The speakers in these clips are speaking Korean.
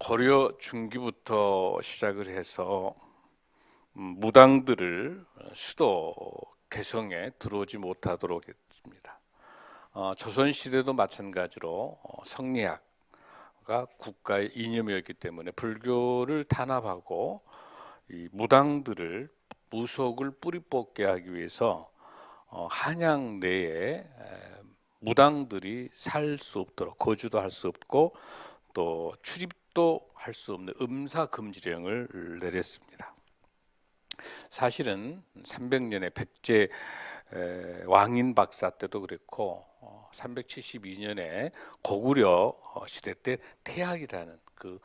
고려 중기부터 시작을 해서 무당들을 수도 개성에 들어오지 못하도록 했습니다. 조선시대도 마찬가지로 성리학가 국가의 이념이었기 때문에 불교를 탄압하고 이 무당들을 무속을 뿌리 뽑게 하기 위해서 한양 내에 무당들이 살 수 없도록 거주도 할 수 없고 또 출입도 할 수 없는 음사 금지령을 내렸습니다. 사실은 300년에 백제 왕인 박사 때도 그랬고 372년에 고구려 시대 때 태학이라는 그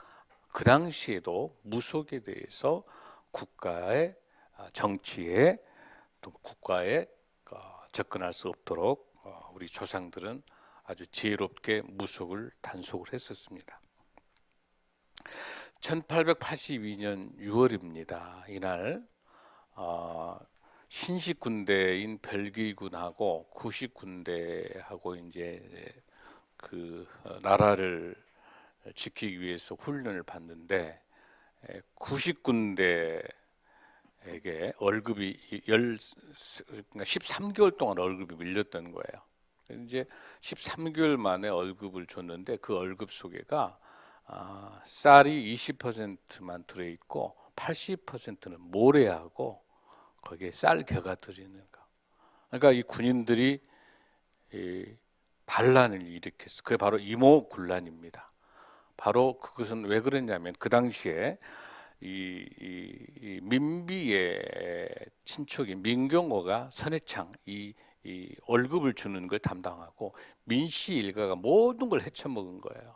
당시에도 무속에 대해서 국가의 정치에 또 국가에 접근할 수 없도록 우리 조상들은 아주 지혜롭게 무속을 단속을 했었습니다. 1882년 6월입니다. 이날 신식 군대인 별기군하고 구식 군대하고 이제 그 나라를 지키기 위해서 훈련을 받는데 구식 군대에게 월급이 13개월 동안 월급이 밀렸던 거예요. 이제 13개월 만에 월급을 줬는데 그 월급 속에가 쌀이 20%만 들어있고 80%는 모래하고 거기에 쌀겨가 들어있는 거. 그러니까 이 군인들이 반란을 일으켰어. 그게 바로 이모군란입니다. 바로 그것은 왜 그랬냐면 그 당시에 이 민비의 친척인 민경호가 선해창 이 월급을 주는 걸 담당하고 민씨 일가가 모든 걸 헤쳐먹은 거예요.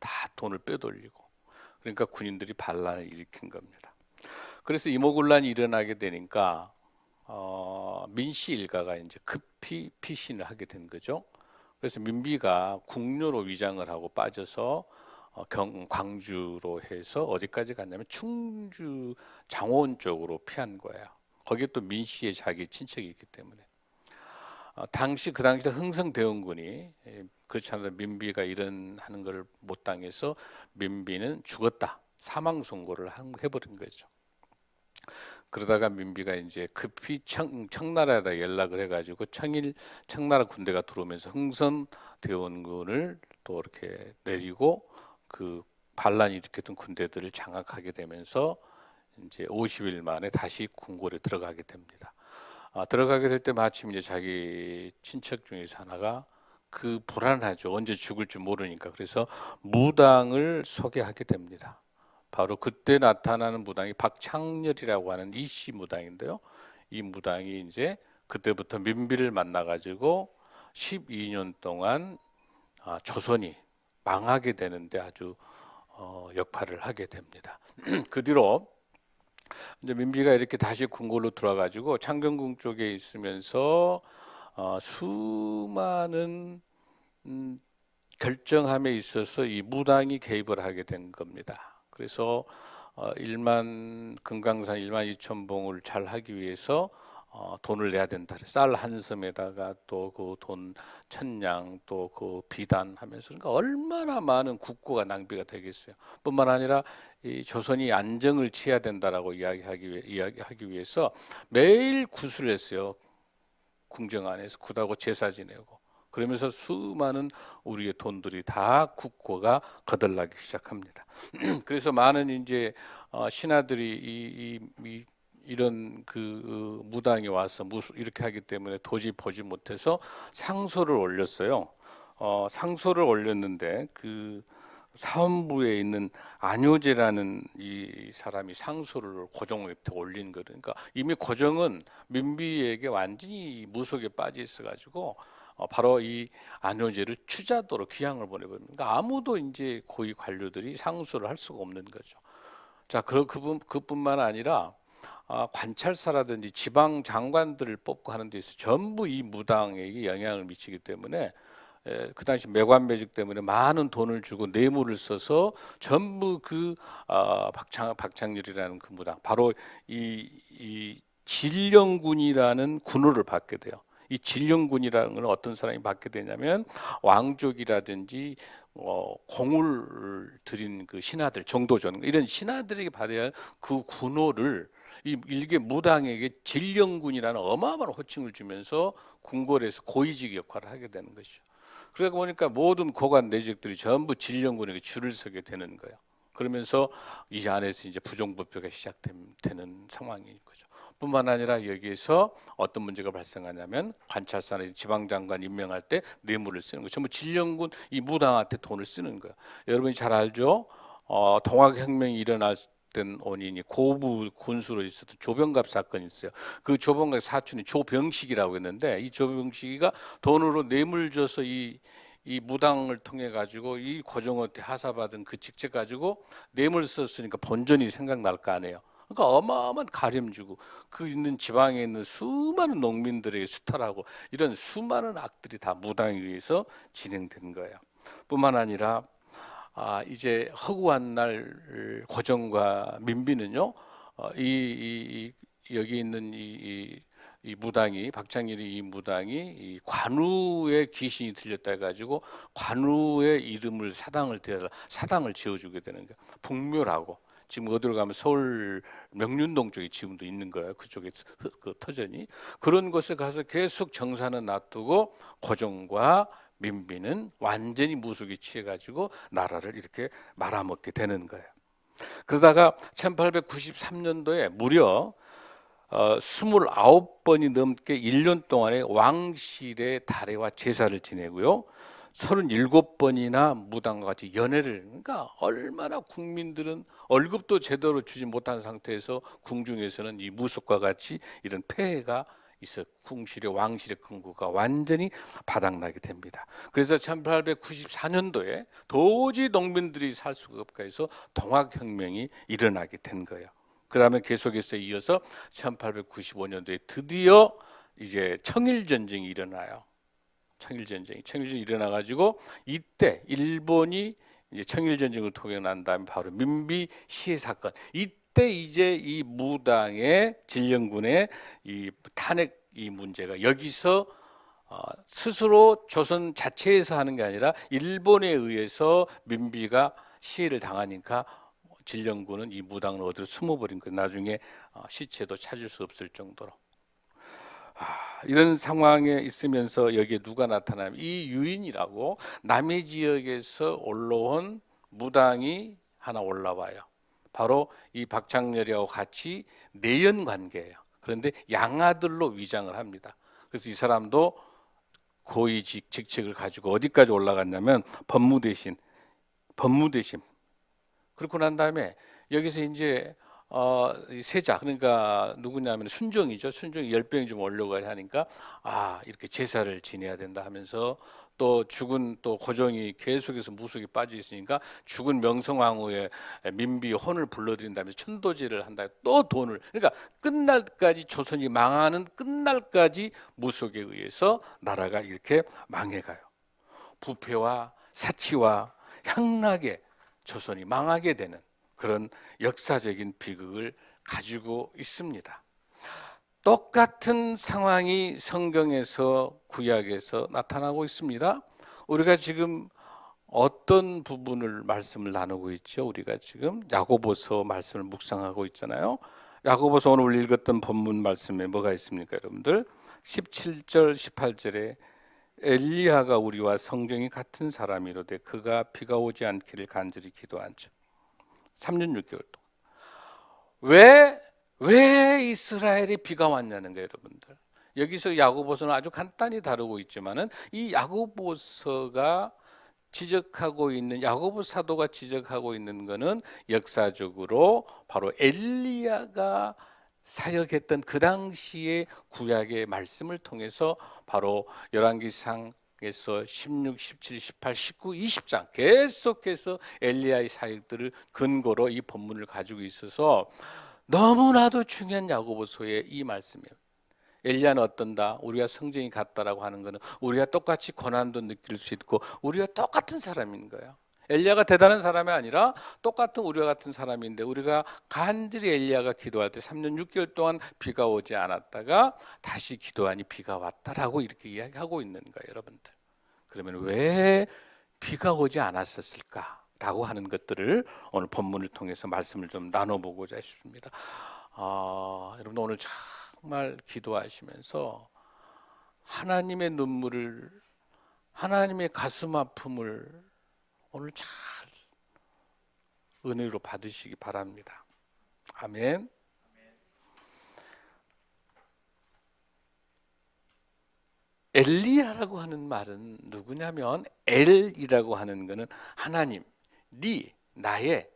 다 돈을 빼돌리고. 그러니까 군인들이 반란을 일으킨 겁니다. 그래서 이모군란이 일어나게 되니까 민씨 일가가 이제 급히 피신을 하게 된 거죠. 그래서 민비가 궁녀로 위장을 하고 빠져서 광주로 해서 어디까지 갔냐면 충주 장원 쪽으로 피한 거예요. 거기에 또 민씨의 자기 친척이 있기 때문에. 그 당시 흥성대원군이 그렇지 않아도 민비가 이런 하는 것을 못 당해서 민비는 죽었다 사망 선고를 해버린 거죠. 그러다가 민비가 이제 급히 청나라에다 연락을 해가지고 청나라 군대가 들어오면서 흥선대원군을 또 이렇게 내리고 그 반란이 일으켰던 군대들을 장악하게 되면서 이제 50일 만에 다시 궁궐에 들어가게 됩니다. 들어가게 될 때 마침 이제 자기 친척 중에서 하나가 그 불안하죠. 언제 죽을지 모르니까. 그래서 무당을 소개하게 됩니다. 바로 그때 나타나는 무당이 박창렬이라고 하는 이씨 무당인데요. 이 무당이 이제 그때부터 민비를 만나가지고 12년 동안 조선이 망하게 되는데 아주 역할을 하게 됩니다. 그 뒤로 이제 민비가 이렇게 다시 궁궐로 들어와가지고 창경궁 쪽에 있으면서 수많은 결정함에 있어서 이 무당이 개입을 하게 된 겁니다. 그래서 금강산 1만 2천 봉을 잘 하기 위해서 돈을 내야 된다. 쌀 한 섬에다가 또 그 돈 1000냥 또 그 비단 하면서 그러니까 얼마나 많은 국고가 낭비가 되겠어요. 뿐만 아니라 이 조선이 안정을 취해야 된다라고 이야기하기 위해서 매일 구슬을 했어요. 궁정 안에서 굿하고 제사 지내고 그러면서 수많은 우리의 돈들이 다 국고가 거덜나기 시작합니다. 그래서 많은 이제 신하들이 이런 그 무당이 와서 이렇게 하기 때문에 도저히 보지 못해서 상소를 올렸어요. 상소를 올렸는데 그 사헌부에 있는 안효제라는 이 사람이 상소를 고종한테 올린 거예요. 그러니까 이미 고종은 민비에게 완전히 무속에 빠져 있어가지고 바로 이 안효제를 추자도로 귀양을 보내버립니다. 그러니까 아무도 이제 고위 관료들이 상소를 할 수가 없는 거죠. 자, 그뿐만 아니라 관찰사라든지 지방 장관들을 뽑고 하는 데 있어서 전부 이 무당에게 영향을 미치기 때문에 그 당시 매관매직 때문에 많은 돈을 주고 뇌물을 써서 전부 그 박창렬이라는 그 무당 바로 이 진령군이라는 군호를 받게 돼요. 이 진령군이라는 건 어떤 사람이 받게 되냐면 왕족이라든지 공을 들인 그 신하들, 정도전 이런 신하들에게 받아야 그 군호를 이 일개 무당에게 진령군이라는 어마어마한 호칭을 주면서 궁궐에서 고위직 역할을 하게 되는 것이죠. 그러다 보니까 모든 고관 내적들이 전부 진령군에게 줄을 서게 되는 거예요. 그러면서 이 안에서 이제 부정부패가 시작되는 상황인 거죠. 뿐만 아니라 여기에서 어떤 문제가 발생하냐면 관찰사나 지방장관 임명할 때 뇌물을 쓰는 거죠. 전부 진령군 이 무당한테 돈을 쓰는 거예요. 여러분이 잘 알죠? 동학혁명이 일어났던 원인이 고부 군수로 있었던 조병갑 사건이 있어요. 그 조병갑 사촌이 조병식이라고 했는데 이 조병식이가 돈으로 뇌물 줘서 이 무당을 통해 가지고 이 고종한테 하사받은 그 직책 가지고 뇌물 썼으니까 본전이 생각날 거 아니에요. 그러니까 어마어마한 가림 주고 그 있는 지방에 있는 수많은 농민들에게 수탈하고 이런 수많은 악들이 다 무당에 의해서 진행된 거예요. 뿐만 아니라 이제 허구한 날 고종과 민비는요, 여기 있는 이 무당이 박창일이 이 무당이 이 관우의 귀신이 들렸다 해가지고 관우의 이름을 사당을 지어주게 되는 거예요. 북묘라고. 지금 어디로 가면 서울 명륜동 쪽에 지금도 있는 거예요. 그쪽에 그 터전이 그런 곳에 가서 계속 정사는 놔두고 고종과 민비는 완전히 무속에 취해가지고 나라를 이렇게 말아먹게 되는 거예요. 그러다가 1893년도에 무려 29번이 넘게 1년 동안에 왕실의 달회와 제사를 지내고요. 37번이나 무당과 같이 연회를, 그러니까 얼마나 국민들은 월급도 제대로 주지 못한 상태에서 궁중에서는 이 무속과 같이 이런 폐해가 있어 왕실의 근구가 완전히 바닥나게 됩니다. 그래서 1894년도에 도저히 농민들이 살 수가 없게 해서 동학혁명이 일어나게 된 거예요. 그 다음에 계속해서 이어서 1895년도에 드디어 이제 청일전쟁이 일어나요. 청일전쟁이 일어나가지고 이때 일본이 이제 청일전쟁을 통해 난 다음에 바로 민비 시해 사건. 이때 이제 이 무당의 진령군의 이 탄핵 이 문제가 여기서 스스로 조선 자체에서 하는 게 아니라 일본에 의해서 민비가 시해를 당하니까 진령군은 이 무당을 어디로 숨어버린 거예요. 나중에 시체도 찾을 수 없을 정도로. 이런 상황에 있으면서 여기에 누가 나타나면 이 유인이라고 남해 지역에서 올라온 무당이 하나 올라와요. 바로 이 박창렬이하고 같이 내연 관계예요. 그런데 양아들로 위장을 합니다. 그래서 이 사람도 고위 직책을 가지고 어디까지 올라갔냐면 법무대신. 그렇고 난 다음에 여기서 이제 세자, 그러니까 누구냐면 순종이죠. 순종이 열병이 좀 올라가야 하니까 이렇게 제사를 지내야 된다 하면서 또 죽은 또 고종이 계속해서 무속에 빠져 있으니까 죽은 명성황후의 민비 혼을 불러들인다면서 천도제를 한다. 또 돈을, 그러니까 끝날까지 조선이 망하는 끝날까지 무속에 의해서 나라가 이렇게 망해가요. 부패와 사치와 향락에 조선이 망하게 되는 그런 역사적인 비극을 가지고 있습니다. 똑같은 상황이 성경에서 구약에서 나타나고 있습니다. 우리가 지금 어떤 부분을 말씀을 나누고 있죠? 우리가 지금 야고보서 말씀을 묵상하고 있잖아요. 야고보서 오늘 읽었던 본문 말씀에 뭐가 있습니까, 여러분들? 17절, 18절에 엘리야가 우리와 성경이 같은 사람이로되 그가 비가 오지 않기를 간절히 기도한즉 3년 6개월 동안 왜 이스라엘에 비가 왔냐는 거예요, 여러분들. 여기서 야고보서는 아주 간단히 다루고 있지만은 이 야고보서가 지적하고 있는 야고보 사도가 지적하고 있는 것은 역사적으로 바로 엘리야가 사역했던 그 당시의 구약의 말씀을 통해서 바로 열왕기상에서 16, 17, 18, 19, 20장 계속해서 엘리야의 사역들을 근거로 이 본문을 가지고 있어서 너무나도 중요한 야고보서의 이 말씀이에요. 엘리야는 어떤다? 우리가 성정이 같다라고 하는 것은 우리가 똑같이 고난도 느낄 수 있고 우리가 똑같은 사람인 거예요. 엘리야가 대단한 사람이 아니라 똑같은 우리와 같은 사람인데 우리가 간절히 엘리야가 기도할 때 3년 6개월 동안 비가 오지 않았다가 다시 기도하니 비가 왔다라고 이렇게 이야기하고 있는 거예요, 여러분들. 그러면 왜 비가 오지 않았었을까라고 하는 것들을 오늘 본문을 통해서 말씀을 좀 나눠보고자 싶습니다. 여러분 오늘 정말 기도하시면서 하나님의 눈물을, 하나님의 가슴 아픔을 오늘 잘 은혜로 받으시기 바랍니다. 아멘. 엘리야라고 하는 말은 누구냐면 엘이라고 하는 것은 하나님, 니, 나의,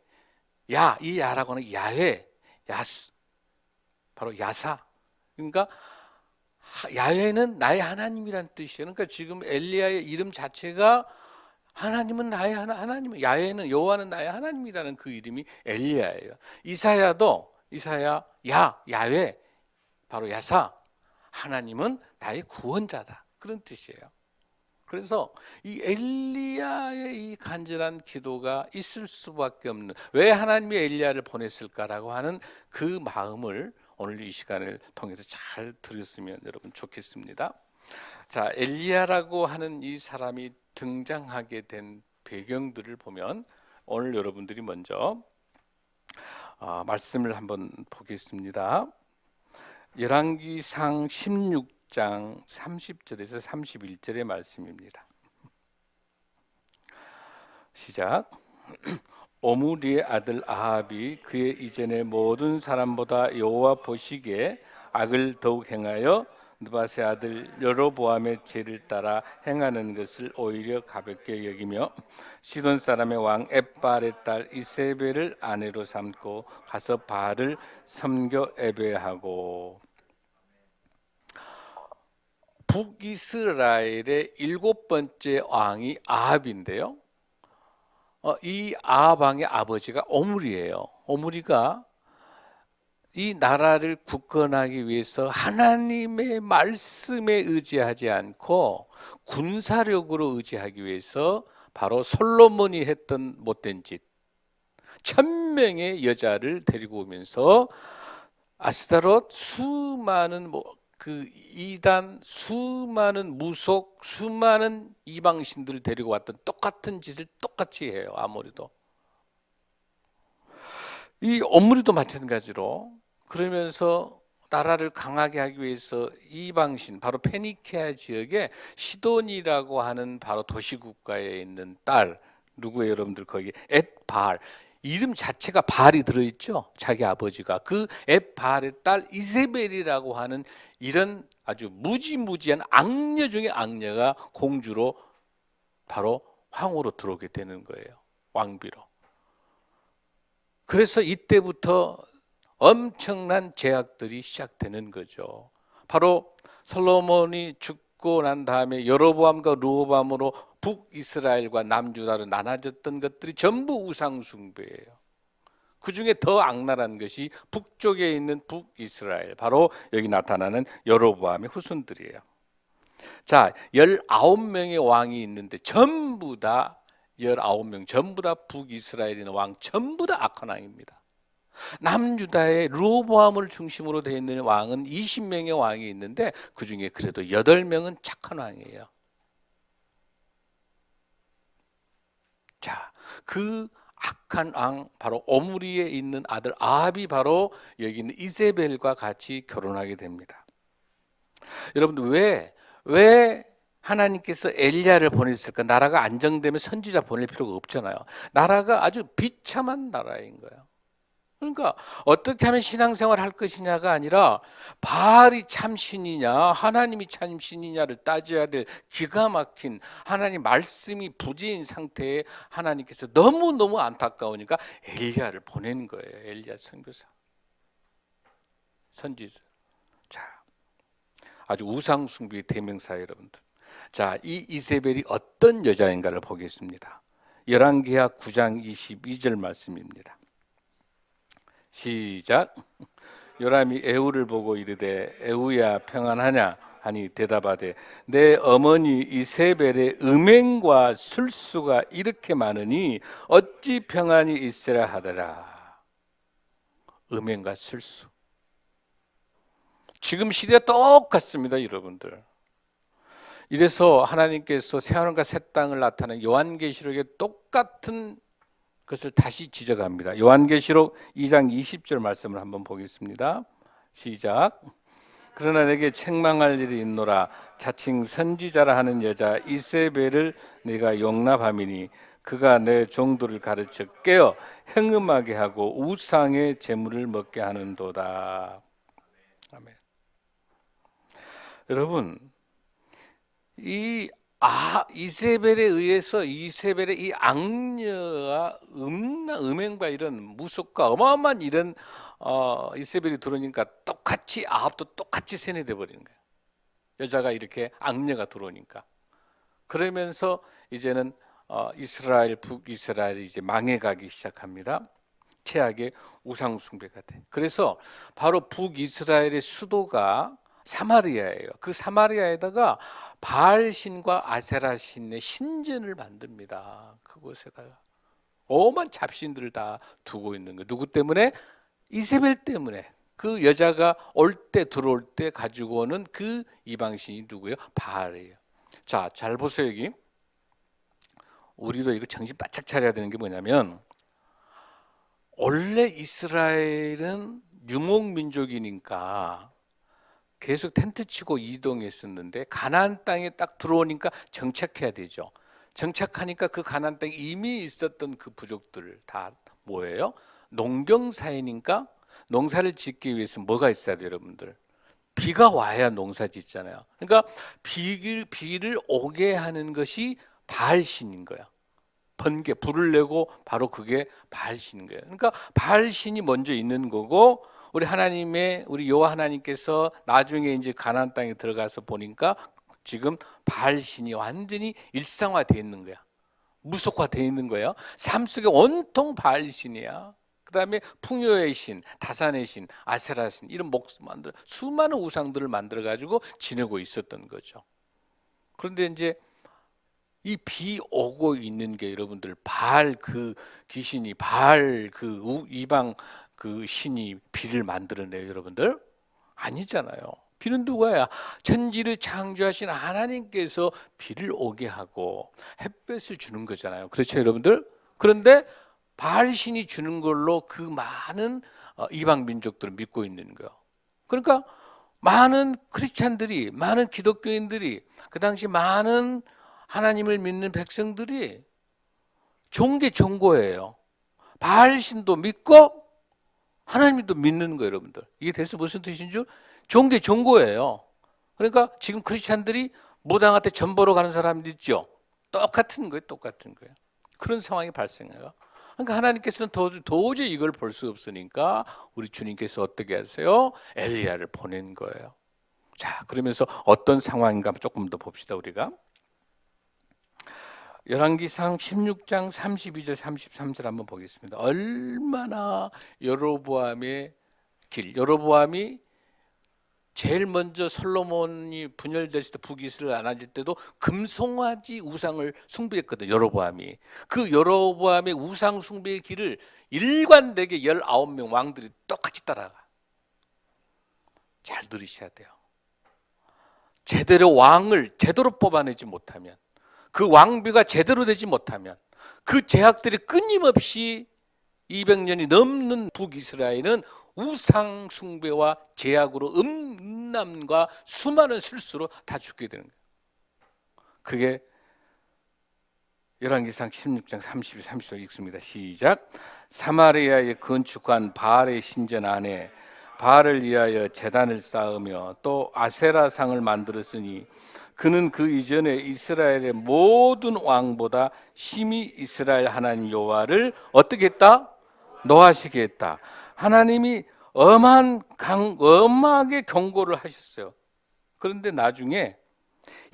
야, 이 야라고 하는 야훼, 야스, 바로 야사. 그러니까 야훼는 나의 하나님이란 뜻이에요. 그러니까 지금 엘리야의 이름 자체가 하나님은 나의 하나님, 야훼는 여호와는 나의 하나님이라는 그 이름이 엘리야예요. 이사야도 이사야 야훼, 바로 야사, 하나님은 나의 구원자다, 그런 뜻이에요. 그래서 이 엘리야의 이 간절한 기도가 있을 수밖에 없는, 왜 하나님이 엘리야를 보냈을까라고 하는 그 마음을 오늘 이 시간을 통해서 잘 들었으면 여러분 좋겠습니다. 자, 엘리야라고 하는 이 사람이 등장하게 된 배경들을 보면 오늘 여러분들이 먼저 말씀을 한번 보겠습니다. 열왕기상 16장 30절에서 31절의 말씀입니다. 시작. 오므리의 아들 아합이 그의 이전의 모든 사람보다 여호와 보시기에 악을 더욱 행하여 느밧의 아들 여로보암의 죄를 따라 행하는 것을 오히려 가볍게 여기며 시돈 사람의 왕 엣바알의 딸 이세벨을 아내로 삼고 가서 바알을 섬겨 예배하고. 북이스라엘의 7번째 왕이 아합인데요, 이 아합 왕의 아버지가 오므리예요. 오므리가 이 나라를 굳건하기 위해서 하나님의 말씀에 의지하지 않고 군사력으로 의지하기 위해서 바로 솔로몬이 했던 못된 짓, 1000명의 여자를 데리고 오면서 아스타롯, 수많은 그 이단, 수많은 무속, 수많은 이방신들을 데리고 왔던 똑같은 짓을 똑같이 해요. 아모리도, 이 오므리도 마찬가지로. 그러면서 나라를 강하게 하기 위해서 이방신, 바로 페니케아 지역에 시돈이라고 하는 바로 도시국가에 있는 딸, 누구예요 여러분들? 거기 엣바알, 이름 자체가 바알이 들어있죠. 자기 아버지가 그 엣바알의 딸 이세벨이라고 하는 이런 아주 무지무지한 악녀 중에 악녀가 공주로 바로 황후로 들어오게 되는 거예요, 왕비로. 그래서 이때부터 엄청난 제약들이 시작되는 거죠. 바로 솔로몬이 죽고 난 다음에 여로보암과 르호보암으로 북이스라엘과 남유다로 나눠졌던 것들이 전부 우상 숭배예요. 그 중에 더 악랄한 것이 북쪽에 있는 북이스라엘, 바로 여기 나타나는 여로보암의 후손들이에요. 자, 19명의 왕이 있는데 전부 다 19명 전부 다 북이스라엘의 왕, 전부 다 악한 왕입니다. 남유다의 르호보암을 중심으로 되어 있는 왕은 20명의 왕이 있는데 그 중에 그래도 8명은 착한 왕이에요. 자, 그 악한 왕, 바로 오므리에 있는 아들 아합이 바로 여기 있는 이세벨과 같이 결혼하게 됩니다. 여러분들 왜 하나님께서 엘리야를 보냈을까? 나라가 안정되면 선지자 보낼 필요가 없잖아요. 나라가 아주 비참한 나라인 거예요. 그러니까 어떻게 하면 신앙생활을 할 것이냐가 아니라 바알이 참신이냐 하나님이 참신이냐를 따져야 될 기가 막힌 하나님 말씀이 부재인 상태에 하나님께서 너무너무 안타까우니까 엘리야를 보낸 거예요. 엘리야 선교사, 선지자. 자, 아주 우상숭배의 대명사예요, 여러분들. 자, 이 이세벨이 어떤 여자인가를 보겠습니다. 열왕기하 9장 22절 말씀입니다. 시작. 요람이 에후를 보고 이르되 에후야 평안하냐? 하니 대답하되 내 어머니 이세벨의 음행과 술수가 이렇게 많으니 어찌 평안이 있으라 하더라. 음행과 술수. 지금 시대가 똑같습니다, 여러분들. 이래서 하나님께서 새하늘과 새 땅을 나타낸 요한계시록의 똑같은 것을 다시 지적합니다. 요한계시록 2장 20절 말씀을 한번 보겠습니다. 시작. 그러나 내게 책망할 일이 있노라. 자칭 선지자라 하는 여자 이세벨을 내가 용납함이니 그가 내 종들을 가르쳐 깨어 행음하게 하고 우상의 제물을 먹게 하는도다. 아멘. 여러분, 이세벨에 의해서 이세벨의 이 악녀와 음행과 이런 무속과 어마어마한 이런 이세벨이 들어오니까 똑같이 아합도 똑같이 세뇌돼 버리는 거예요. 여자가 이렇게 악녀가 들어오니까. 그러면서 이제는 이스라엘 북이스라엘이 이제 망해가기 시작합니다. 최악의 우상 숭배가 돼. 그래서 바로 북이스라엘의 수도가 사마리아예요. 그 사마리아에다가 바알 신과 아세라 신의 신전을 만듭니다. 그곳에다가 오만 잡신들을 다 두고 있는 거예요. 누구 때문에? 이세벨 때문에. 그 여자가 들어올 때 가지고 오는 그 이방신이 누구예요? 바알이에요. 자, 잘 보세요. 여기 우리도 이거 정신 바짝 차려야 되는 게 뭐냐면, 원래 이스라엘은 유목민족이니까 계속 텐트 치고 이동했었는데 가나안 땅에 딱 들어오니까 정착해야 되죠. 정착하니까 그 가나안 땅에 이미 있었던 그 부족들 다 뭐예요? 농경사회니까 농사를 짓기 위해서 뭐가 있어야 돼요, 여러분들? 비가 와야 농사 짓잖아요. 그러니까 비를 오게 하는 것이 바알신인 거야. 번개, 불을 내고 바로 그게 바알신인 거예요. 그러니까 바알신이 먼저 있는 거고, 우리 여호와 하나님께서 나중에 이제 가나안 땅에 들어가서 보니까 지금 바알신이 완전히 일상화되어 있는 거야. 무속화되어 있는 거예요. 삶 속에 온통 바알신이야. 그 다음에 풍요의 신, 다산의 신, 아세라 신, 이런 수많은 우상들을 만들어 가지고 지내고 있었던 거죠. 그런데 이제 이 비 오고 있는 게 여러분들 바알 그 귀신이, 바알 그 이방 그 신이 비를 만들어내요, 여러분들? 아니잖아요. 비는 누가야? 천지를 창조하신 하나님께서 비를 오게 하고 햇볕을 주는 거잖아요. 그렇죠, 여러분들? 그런데 바알 신이 주는 걸로 그 많은 이방 민족들을 믿고 있는 거예요. 그러니까 많은 크리스찬들이, 많은 기독교인들이, 그 당시 많은 하나님을 믿는 백성들이 종교예요. 바알 신도 믿고 하나님도 믿는 거예요, 여러분들. 이게 대체 무슨 뜻인 줄? 종교예요. 그러니까 지금 크리스찬들이 무당한테 전 보러 가는 사람들 있죠. 똑같은 거예요. 그런 상황이 발생해요. 그러니까 하나님께서는 도저히 이걸 볼 수 없으니까 우리 주님께서 어떻게 하세요? 엘리야를 보낸 거예요. 자, 그러면서 어떤 상황인가 조금 더 봅시다, 우리가. 열왕기상 16장 32절 33절 한번 보겠습니다. 얼마나 여로보암이 제일 먼저 솔로몬이 분열됐을 때 북이스라엘 안아질 때도 금송아지 우상을 숭배했거든요. 여로보암이. 그 여로보암의 우상 숭배의 길을 일관되게 19명 왕들이 똑같이 따라가. 잘 들으셔야 돼요. 제대로 왕을 제대로 뽑아내지 못하면, 그 왕비가 제대로 되지 못하면, 그 제약들이 끊임없이 200년이 넘는 북이스라엘은 우상 숭배와 제약으로 음란과 수많은 실수로 다 죽게 되는 거예요. 그게 열왕기상 16장 32, 30절 읽습니다. 시작. 사마리아에 건축한 바알의 신전 안에 바알을 위하여 제단을 쌓으며 또 아세라상을 만들었으니 그는 그 이전에 이스라엘의 모든 왕보다 심히 이스라엘 하나님 여호와를 어떻게 했다? 노하시게 했다. 하나님이 엄하게 경고를 하셨어요. 그런데 나중에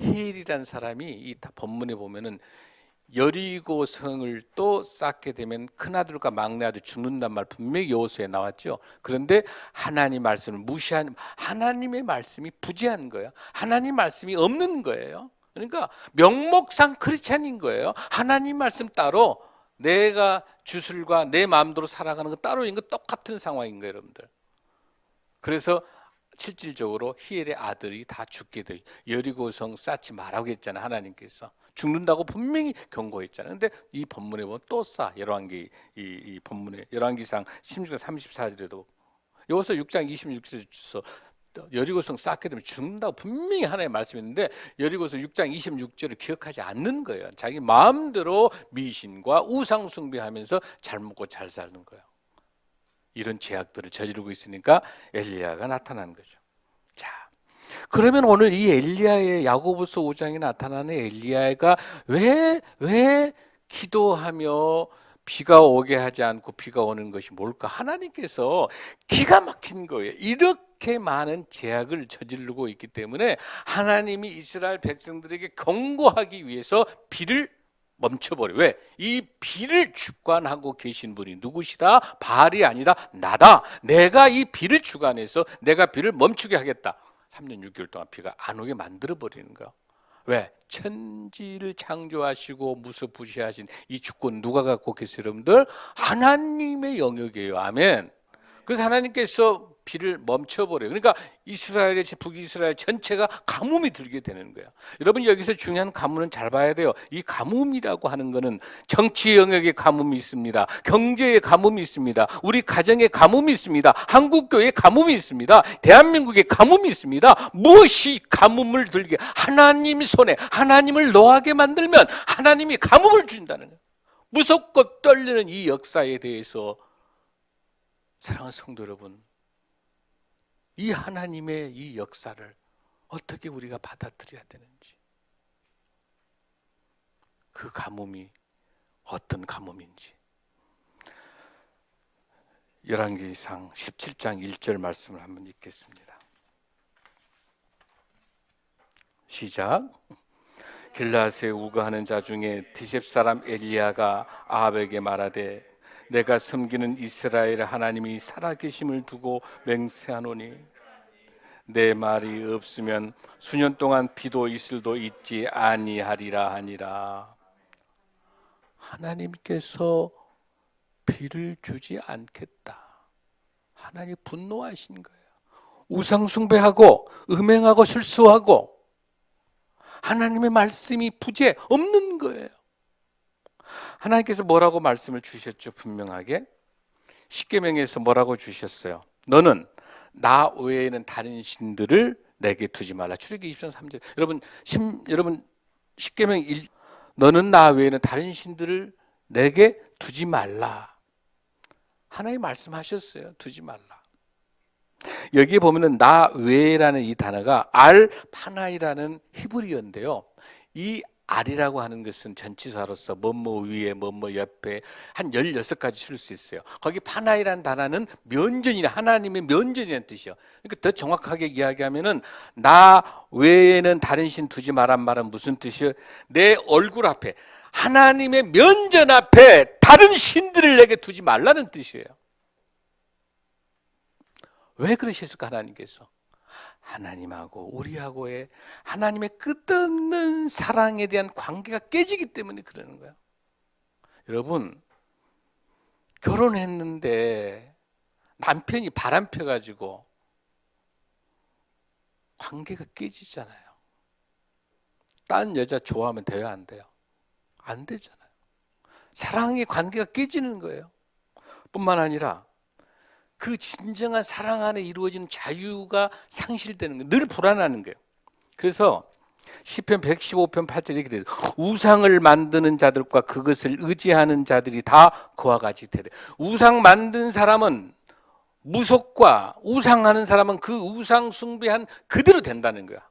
히엘이라는 사람이 이 본문에 보면은 여리고 성을 또 쌓게 되면 큰아들과 막내아들 죽는단 말 분명히 여호수아에 나왔죠. 그런데 하나님 말씀을 무시하는, 하나님의 말씀이 부재한 거예요. 하나님 말씀이 없는 거예요. 그러니까 명목상 크리스찬인 거예요. 하나님 말씀 따로 내가 주술과 내 마음대로 살아가는 거 따로 있는 거 똑같은 상황인 거예요, 여러분들. 그래서 실질적으로 히엘의 아들이 다 죽게 돼요. 여리고성 쌓지 말라고 했잖아요. 하나님께서 죽는다고 분명히 경고했잖아요. 근데 이 본문에 보면 또 쌓. 열왕기 이 본문에 열왕기상 16장 34절에도 여기서 6장 26절에서 여리고성 쌓게 되면 죽는다고 분명히 하나님의 말씀했는데 여리고서 6장 26절을 기억하지 않는 거예요. 자기 마음대로 미신과 우상 숭배하면서 잘 먹고 잘 사는 거예요. 이런 죄악들을 저지르고 있으니까 엘리야가 나타난 거죠. 자, 그러면 오늘 이 엘리야의 야고보서 5장에 나타나는 엘리야가 왜 기도하며 비가 오게 하지 않고 비가 오는 것이 뭘까? 하나님께서 기가 막힌 거예요. 이렇게 많은 죄악을 저지르고 있기 때문에 하나님이 이스라엘 백성들에게 경고하기 위해서 비를 멈춰버려. 왜? 이 비를 주관하고 계신 분이 누구시다? 바알이 아니다. 나다. 내가 이 비를 주관해서 내가 비를 멈추게 하겠다. 3년 6개월 동안 비가 안 오게 만들어버리는 거야. 왜? 천지를 창조하시고 무소부시하신 이 주권 누가 갖고 계세요, 여러분들? 하나님의 영역이에요. 아멘. 그래서 하나님께서 비를 멈춰버려요. 그러니까 이스라엘의 북이스라엘 전체가 가뭄이 들게 되는 거예요. 여러분 여기서 중요한 가뭄은 잘 봐야 돼요. 이 가뭄이라고 하는 거는 정치 영역의 가뭄이 있습니다. 경제의 가뭄이 있습니다. 우리 가정의 가뭄이 있습니다. 한국교회의 가뭄이 있습니다. 대한민국의 가뭄이 있습니다. 무엇이 가뭄을 들게? 하나님 손에 하나님을 노하게 만들면 하나님이 가뭄을 준다는 거예요. 무섭고 떨리는 이 역사에 대해서 사랑하는 성도 여러분, 이 하나님의 이 역사를 어떻게 우리가 받아들여야 되는지, 그 가뭄이 어떤 가뭄인지. 열왕기상 17장 1절 말씀을 한번 읽겠습니다. 시작. 길라앗에 우거하는 자 중에 디셉 사람 엘리야가 아합에게 말하되 내가 섬기는 이스라엘 하나님이 살아계심을 두고 맹세하노니 내 말이 없으면 수년 동안 비도 이슬도 있지 아니하리라 하니라. 하나님께서 비를 주지 않겠다. 하나님 분노하신 거예요. 우상 숭배하고 음행하고 술수하고 하나님의 말씀이 부재 없는 거예요. 하나님께서 뭐라고 말씀을 주셨죠? 분명하게 십계명에서 뭐라고 주셨어요? 너는 나 외에는 다른 신들을 내게 두지 말라. 출애굽기 20장 3절. 여러분 십계명 1, 너는 나 외에는 다른 신들을 내게 두지 말라. 하나님 말씀하셨어요. 두지 말라. 여기에 보면은 나 외라는 이 단어가 알파나이라는 히브리어인데요. 이 알이라고 하는 것은 전치사로서 뭐뭐 위에 뭐뭐 옆에 한 16가지 쓸 수 있어요. 거기 파나이라는 단어는 면전이나 하나님의 면전이라는 뜻이에요. 그러니까 더 정확하게 이야기하면은 나 외에는 다른 신 두지 말란 말은 무슨 뜻이에요? 내 얼굴 앞에 하나님의 면전 앞에 다른 신들을 내게 두지 말라는 뜻이에요. 왜 그러셨을까? 하나님께서 하나님하고 우리하고의 하나님의 끝없는 사랑에 대한 관계가 깨지기 때문에 그러는 거예요. 여러분 결혼했는데 남편이 바람 펴가지고 관계가 깨지잖아요. 딴 여자 좋아하면 돼요? 안 돼요? 안 되잖아요. 사랑의 관계가 깨지는 거예요. 뿐만 아니라 그 진정한 사랑 안에 이루어지는 자유가 상실되는 거예요. 늘 불안하는 거예요. 그래서 시편 115편 8절에 이렇게 돼요. 우상을 만드는 자들과 그것을 의지하는 자들이 다 그와 같이 되되. 우상 만든 사람은 무속과 우상하는 사람은 그 우상 숭배한 그대로 된다는 거야.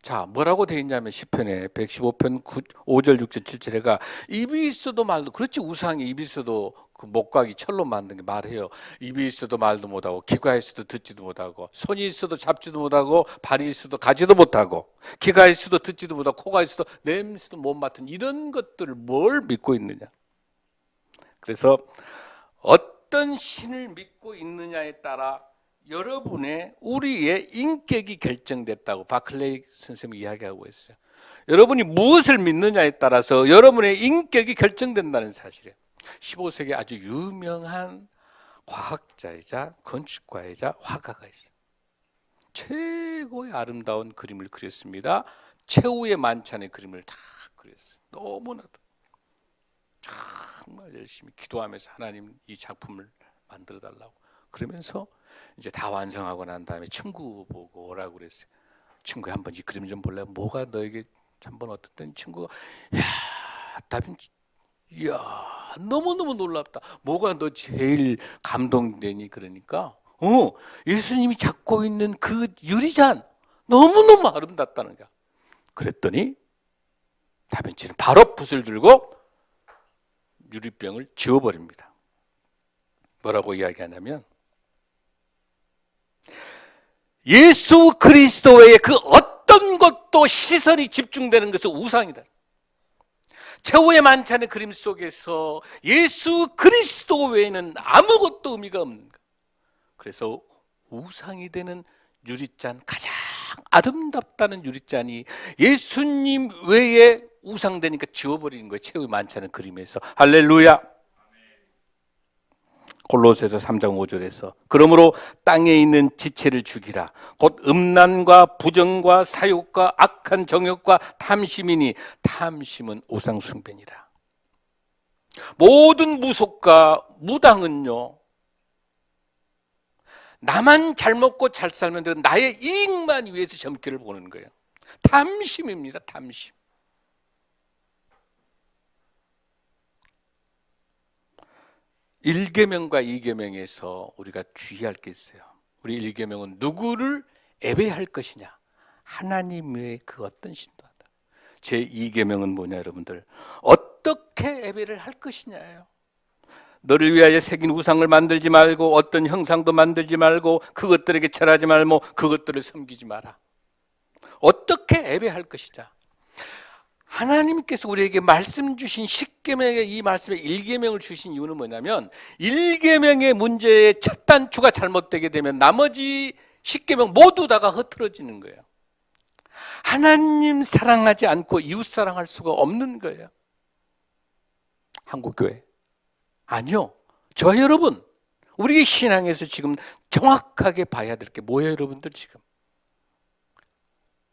자, 뭐라고 되어 있냐면 시편에 115편 5절 6절 7절에가 입이 있어도 말도 그렇지 우상이 입이 있어도 그 목각이 철로 만든 게 말해요. 입이 있어도 말도 못하고 귀가 있어도 듣지도 못하고 손이 있어도 잡지도 못하고 발이 있어도 가지도 못하고 귀가 있어도 듣지도 못하고 코가 있어도 냄새도 못 맡은 이런 것들을 뭘 믿고 있느냐. 그래서 어떤 신을 믿고 있느냐에 따라 여러분의 우리의 인격이 결정됐다고 바클레이 선생님이 이야기하고 있어요. 여러분이 무엇을 믿느냐에 따라서 여러분의 인격이 결정된다는 사실이에요. 15세기 아주 유명한 과학자이자 건축가이자 화가가 있어요. 최고의 아름다운 그림을 그렸습니다. 최후의 만찬의 그림을 다 그렸어요. 너무나도 정말 열심히 기도하면서 하나님 이 작품을 만들어 달라고. 그러면서 이제 다 완성하고 난 다음에 친구 보고 오라고 그랬어요. 친구야 한번 이 그림 좀 볼래? 뭐가 너에게 한번 어떻든 친구가 야 다빈치 이야 너무너무 놀랍다. 뭐가 너 제일 감동되니? 그러니까 예수님이 잡고 있는 그 유리잔 너무너무 아름답다는 거야. 그랬더니 다빈치는 바로 붓을 들고 유리병을 지워버립니다. 뭐라고 이야기하냐면 예수 그리스도 외에 그 어떤 것도 시선이 집중되는 것은 우상이다. 최후의 만찬의 그림 속에서 예수 그리스도 외에는 아무것도 의미가 없는 것. 그래서 우상이 되는 유리잔, 가장 아름답다는 유리잔이 예수님 외에 우상되니까 지워버리는 거예요. 최후의 만찬의 그림에서. 할렐루야. 골로새서 3장 5절에서 그러므로 땅에 있는 지체를 죽이라. 곧 음란과 부정과 사욕과 악한 정욕과 탐심이니 탐심은 우상 숭배니라. 모든 무속과 무당은요, 나만 잘 먹고 잘 살면 되고 나의 이익만 위해서 점괘를 보는 거예요. 탐심입니다. 탐심. 일계명과 이계명에서 우리가 주의할 게 있어요. 우리 일계명은 누구를 예배할 것이냐, 하나님 외에 그 어떤 신도 하다. 제 이계명은 뭐냐 여러분들, 어떻게 예배를 할 것이냐예요. 너를 위하여 새긴 우상을 만들지 말고 어떤 형상도 만들지 말고 그것들에게 절하지 말고 그것들을 섬기지 마라. 어떻게 예배할 것이냐. 하나님께서 우리에게 말씀 주신 10계명의 이 말씀에 1계명을 주신 이유는 뭐냐면 1계명의 문제의 첫 단추가 잘못되게 되면 나머지 10계명 모두 다가 흐트러지는 거예요. 하나님 사랑하지 않고 이웃 사랑할 수가 없는 거예요. 한국교회. 아니요. 저 여러분, 우리 신앙에서 지금 정확하게 봐야 될 게 뭐예요 여러분들 지금?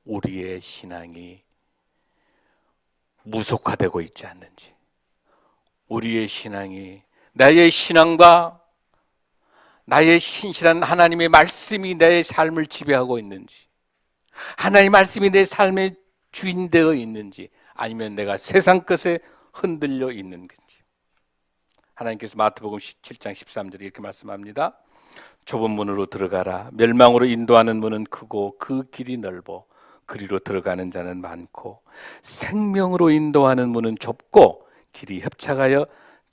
우리의 신앙이 무속화되고 있지 않는지, 우리의 신앙이 나의 신앙과 나의 신실한 하나님의 말씀이 내 삶을 지배하고 있는지, 하나님의 말씀이 내 삶의 주인 되어 있는지, 아니면 내가 세상 것에 흔들려 있는 건지. 하나님께서 마태복음 17장 13절에 이렇게 말씀합니다. 좁은 문으로 들어가라. 멸망으로 인도하는 문은 크고 그 길이 넓어 그리로 들어가는 자는 많고 생명으로 인도하는 문은 좁고 길이 협착하여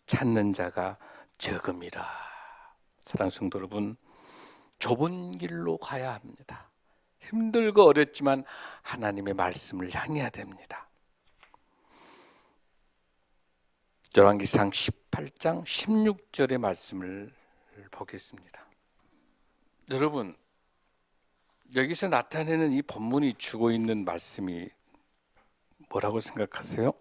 찾는 자가 적음이라. 사랑하는 성도 여러분, 좁은 길로 가야 합니다. 힘들고 어렵지만 하나님의 말씀을 향해야 됩니다. 열왕기상 18장 16절의 말씀을 보겠습니다. 여러분, 여기서 나타내는 이 본문이 주고 있는 말씀이 뭐라고 생각하세요?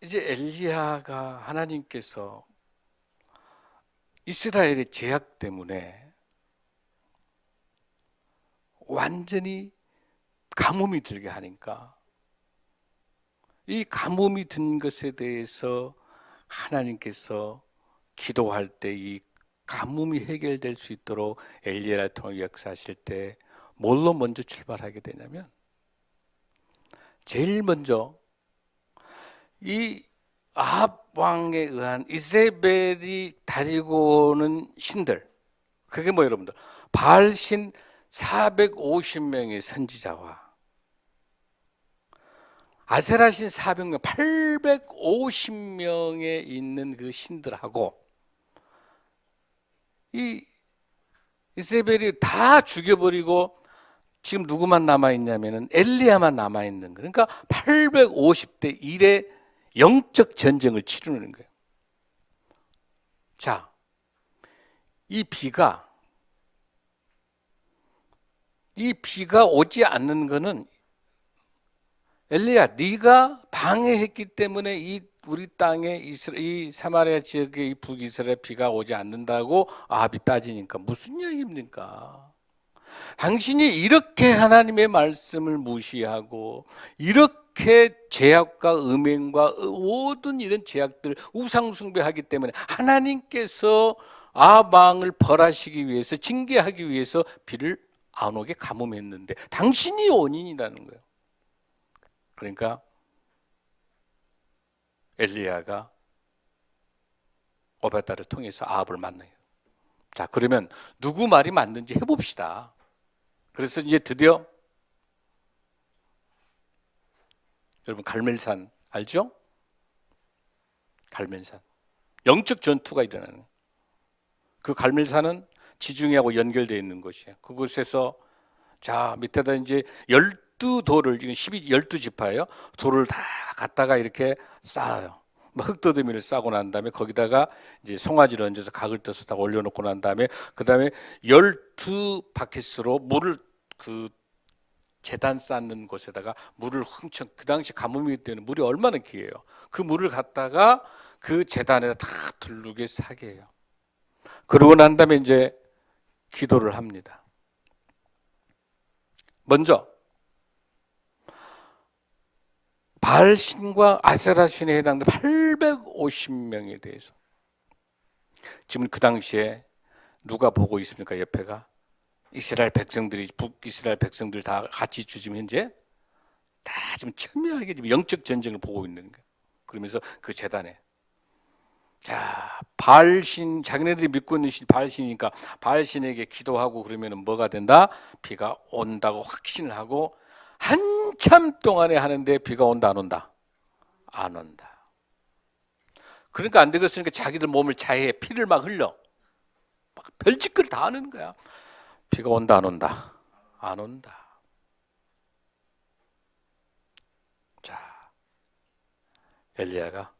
이제 엘리야가 하나님께서 이스라엘의 제약 때문에 완전히 가뭄이 들게 하니까 이 가뭄이 든 것에 대해서 하나님께서 기도할 때 이 가뭄이 해결될 수 있도록 엘리야를 통해 역사하실 때 뭘로 먼저 출발하게 되냐면 제일 먼저 이 아합 왕에 의한 이세벨이 다니고 오는 신들, 그게 뭐 여러분들 바알신 450명의 선지자와 아세라 신 400명, 850명에 있는 그 신들하고 이 이세벨이 다 죽여버리고 지금 누구만 남아있냐면은 엘리야만 남아있는 거예요. 그러니까 850대 1의 영적 전쟁을 치르는 거예요. 자, 이 비가 오지 않는 거는 엘리야, 네가 방해했기 때문에 이 우리 땅에 이 사마리아 지역에 이 북이스라엘 비가 오지 않는다고 아합이 따지니까 무슨 얘기입니까? 당신이 이렇게 하나님의 말씀을 무시하고 이렇게 제약과 음행과 모든 이런 제약들 우상 숭배하기 때문에 하나님께서 아합 왕을 벌하시기 위해서 징계하기 위해서 비를 안 오게 가뭄했는데 당신이 원인이라는 거예요. 그러니까 엘리야가 오베다를 통해서 아합을 만나요. 자, 그러면 누구 말이 맞는지 해봅시다. 그래서 이제 드디어 여러분 갈멜산 알죠? 갈멜산 영적 전투가 일어나는 그 갈멜산은 지중해하고 연결되어 있는 곳이에요. 그곳에서 자 밑에다 이제 12돌을 지금 12지파예요. 돌을 다 갖다가 이렇게 쌓아요. 흙더미를 싸고 난 다음에 거기다가 이제 송아지를 얹어서 각을 떠서 다 올려놓고 난 다음에 그 다음에 12바켓으로 물을 그 제단 쌓는 곳에다가 물을 흥청 그 당시 가뭄이기 때문에 물이 얼마나 귀해요. 그 물을 갖다가 그 제단에 다 둘르게 사게 해요. 그러고 난 다음에 이제 기도를 합니다. 먼저 바알신과 아세라신에 해당되는 850명에 대해서 지금 그 당시에 누가 보고 있습니까? 옆에가 이스라엘 백성들이 북이스라엘 백성들 다 같이 지금 현재 다 지금 첨예하게 지금 영적 전쟁을 보고 있는 거예요. 그러면서 그 제단에 자 바알신 자기네들이 믿고 있는 신 바알신이니까 바알신에게 기도하고 그러면은 뭐가 된다? 비가 온다고 확신을 하고 한참 동안에 하는데 비가 온다 안 온다? 안 온다. 그러니까 안 되겠으니까 자기들 몸을 자해해 피를 막 흘려 막 별짓거리 다 하는 거야. 비가 온다 안 온다? 안 온다. 자 엘리야가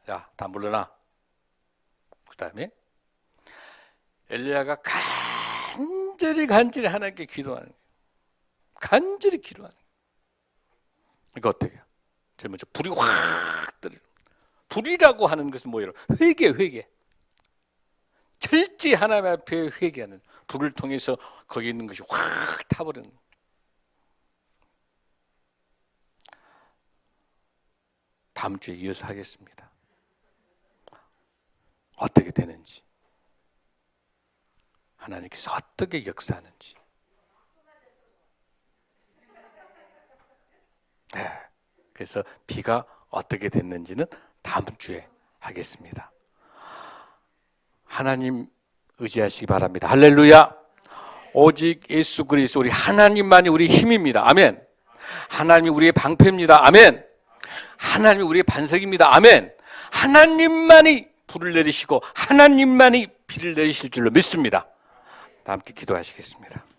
야 다 물러나. 그 다음에 엘리야가 간절히 하나님께 기도하는 거예요. 간절히 기도하는 거예요. 이거 어떻게 해요? 제일 먼저 불이 확 떨어져. 불이라고 하는 것은 뭐예요? 회개. 철저히 하나님 앞에 회개하는 불을 통해서 거기 있는 것이 확 타버리는 거예요. 다음 주에 이어서 하겠습니다. 어떻게 되는지 하나님께서 어떻게 역사하는지 네. 그래서 비가 어떻게 됐는지는 다음 주에 하겠습니다. 하나님 의지하시기 바랍니다. 할렐루야. 오직 예수 그리스도 우리 하나님만이 우리 힘입니다. 아멘. 하나님이 우리의 방패입니다. 아멘. 하나님이 우리의 반석입니다. 아멘. 하나님만이 불을 내리시고 하나님만이 비를 내리실 줄로 믿습니다. 다 함께 기도하시겠습니다.